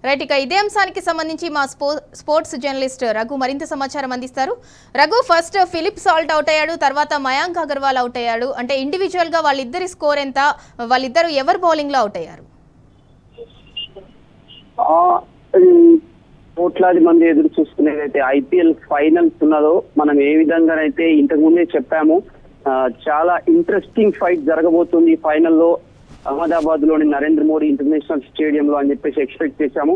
Right, ఇక ఇదే అంశానికి సంబంధించి మా స్పోర్ట్స్ జర్నలిస్ట్ రఘు మరింత సమాచారం అందిస్తారు. Raghu, first Philip Salt out అయ్యాడు, తర్వాత మయాంక్ అగర్వాల్ అవుట్ అయ్యాడు. అంటే ఇండివిజువల్ గా వాళ్ళిద్దరి స్కోర్ ఎంత, వాళ్ళిద్దరు ఎవరు బౌలింగ్ లో అవుట్ అయ్యారు? కోట్లాది మంది ఎదురు చూసుకునేదైతే ఐపీఎల్ ఫైనల్స్ ఉన్నదో మనం ఏ విధంగానైతే ఇంతకు ముందే చెప్పాము. చాలా ఇంట్రెస్టింగ్ ఫైట్ జరగబోతుంది ఫైనల్లో అహ్మదాబాద్ లోని నరేంద్ర మోడీ ఇంటర్నేషనల్ స్టేడియం లో అని చెప్పేసి ఎక్స్పెక్ట్ చేశాము.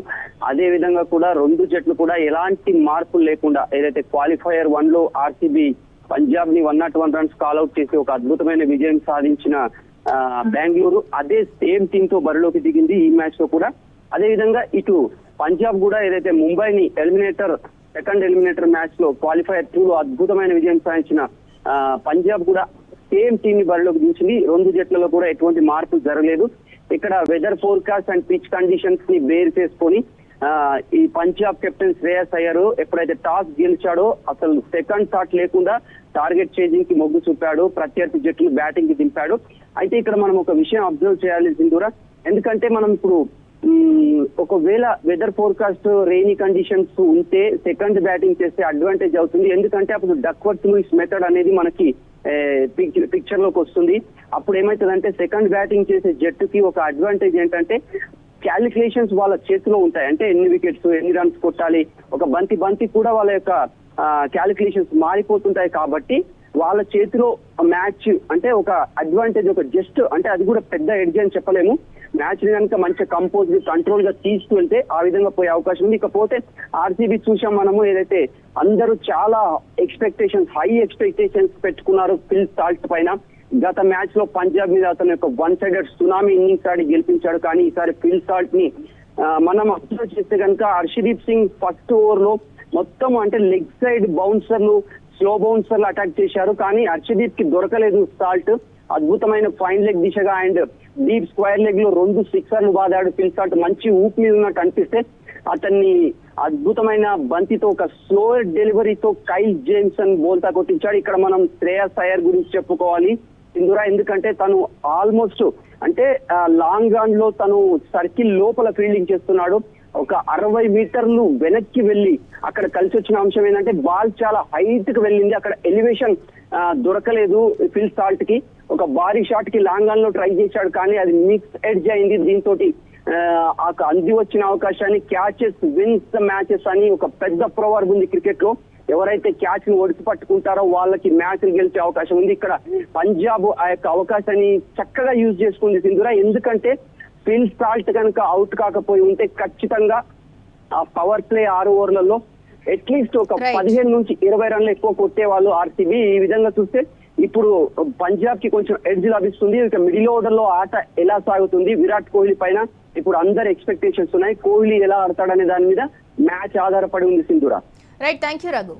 అదే విధంగా కూడా రెండు జట్లు కూడా ఎలాంటి మార్పులు లేకుండా ఏదైతే క్వాలిఫైయర్ 1 లో ఆర్సీబీ పంజాబ్ ని 101 రన్స్ కాల్అౌట్ చేసి ఒక అద్భుతమైన విజయం సాధించిన బెంగళూరు అదే సేమ్ టీమ్ తో బరిలోకి దిగింది ఈ మ్యాచ్ లో కూడా. అదే విధంగా ఇటు పంజాబ్ కూడా ఏదైతే ముంబైని సెకండ్ ఎలిమినేటర్ మ్యాచ్ లో క్వాలిఫైయర్ 2 లో అద్భుతమైన విజయం సాధించిన పంజాబ్ కూడా సేమ్ టీమ్ ని బరిలోకి దించింది. రెండు జట్లలో కూడా ఎటువంటి మార్పులు జరగలేదు. ఇక్కడ weather forecast and pitch conditions ని బేర్ చేసుకొని ఈ పంజాబ్ కెప్టెన్ శ్రేయస్ అయ్యర్ ఎప్పుడైతే టాస్ గెలిచాడో అసలు సెకండ్ థాట్ లేకుండా టార్గెట్ చేజింగ్ కి మొగ్గు చూపాడు, ప్రత్యర్థి జట్టును బ్యాటింగ్ కి దింపాడు. అయితే ఇక్కడ మనం ఒక విషయం అబ్జర్వ్ చేయాలి సింధూరా, ఎందుకంటే మనం ఇప్పుడు ఒకవేళ వెదర్ ఫోర్కాస్ట్ రెయినీ కండిషన్స్ ఉంటే సెకండ్ బ్యాటింగ్ చేస్తే అడ్వాంటేజ్ అవుతుంది. ఎందుకంటే అప్పుడు డక్వర్త్ లూయిస్ మెథడ్ అనేది మనకి పిక్చర్ లోకి వస్తుంది. అప్పుడు ఏమైతుందంటే సెకండ్ బ్యాటింగ్ చేసే జట్టుకి ఒక అడ్వాంటేజ్ ఏంటంటే క్యాలిక్యులేషన్స్ వాళ్ళ చేతిలో ఉంటాయి. అంటే ఎన్ని వికెట్స్, ఎన్ని రన్స్ కొట్టాలి, ఒక బంతి కూడా వాళ్ళ యొక్క క్యాలిక్యులేషన్స్ మారిపోతుంటాయి. కాబట్టి వాళ్ళ చేతిలో మ్యాచ్ అంటే ఒక అడ్వాంటేజ్, ఒక జస్ట్ అంటే అది కూడా పెద్ద ఎడ్జ్ అని చెప్పలేము. మ్యాచ్ ని కనుక మంచి కంపోజ్ కంట్రోల్ గా తీసుకువెళ్తే ఆ విధంగా పోయే అవకాశం ఉంది. ఇకపోతే ఆర్సీబీ చూసాం మనము, ఏదైతే అందరూ చాలా హై ఎక్స్పెక్టేషన్స్ పెట్టుకున్నారు ఫిల్ సాల్ట్ పైన. గత మ్యాచ్ లో పంజాబ్ మీద అతను యొక్క 1 సైడెడ్ సునామీ ఇన్నింగ్స్ ఆడి గెలిపించాడు. కానీ ఈసారి ఫిల్ సాల్ట్ ని మనం అబ్జర్వ్ చేస్తే కనుక హర్షదీప్ సింగ్ ఫస్ట్ ఓవర్ లో మొత్తం అంటే లెగ్ సైడ్ బౌన్సర్లు, స్లో బౌన్సర్లు అటాక్ చేశారు. కానీ హర్షదీప్ కి దొరకలేదు సాల్ట్. అద్భుతమైన ఫైన్ లెగ్ దిశగా అండ్ డీప్ స్క్వేర్ లెగ్ లో 2 సిక్సర్లు బాదాడు ఫిల్ సాల్ట్. మంచి ఊపు మీద ఉన్నట్టు అనిపిస్తే అతన్ని అద్భుతమైన బంతితో ఒక స్లో డెలివరీతో కైల్ జేమ్సన్ బోల్తా కొట్టించాడు. ఇక్కడ మనం శ్రేయస్ అయ్యర్ గురించి చెప్పుకోవాలి సింధూరా, ఎందుకంటే తను ఆల్మోస్ట్ అంటే లాంగ్ రన్ లో తను సర్కిల్ లోపల ఫీల్డింగ్ చేస్తున్నాడు. ఒక 60 మీటర్లు వెనక్కి వెళ్లి అక్కడ కలిసి వచ్చిన అంశం ఏంటంటే బాల్ చాలా హైట్ కి వెళ్ళింది. అక్కడ ఎలివేషన్ దొరకలేదు ఫిల్ సాల్ట్ కి. ఒక భారీ షాట్ కి లాంగ్ రన్ లో ట్రై చేశాడు, కానీ అది మిక్స్ ఎడ్జ్ అయింది. దీంతో అంది వచ్చిన అవకాశాన్ని క్యాచెస్ విన్స్ ద మ్యాచెస్ అని ఒక పెద్ద ప్రొవర్బ్ ఉంది క్రికెట్ లో. ఎవరైతే క్యాచ్ ని ఒడిసి పట్టుకుంటారో వాళ్ళకి మ్యాచ్ గెలిచే అవకాశం ఉంది. ఇక్కడ పంజాబ్ ఆ యొక్క అవకాశాన్ని చక్కగా యూజ్ చేసుకుంది సింధూరా. ఎందుకంటే ఫిల్ సాల్ట్ కనుక అవుట్ కాకపోయి ఉంటే ఖచ్చితంగా ఆ పవర్ ప్లే 6 ఓవర్లలో అట్లీస్ట్ ఒక 15 నుంచి 20 రన్లు ఎక్కువ కొట్టేవాళ్ళు ఆర్సీబీ. ఈ విధంగా చూస్తే ఇప్పుడు పంజాబ్ కి కొంచెం ఎడ్జ్ లభిస్తుంది. ఇక మిడిల్ ఓవర్ లో ఆట ఎలా సాగుతుంది, విరాట్ కోహ్లీ పైన ఇప్పుడు అందరు ఎక్స్పెక్టేషన్స్ ఉన్నాయి. కోహ్లీ ఎలా ఆడతాడనే దాని మీద మ్యాచ్ ఆధారపడి ఉంది Sindhura. Right, thank you Raghu.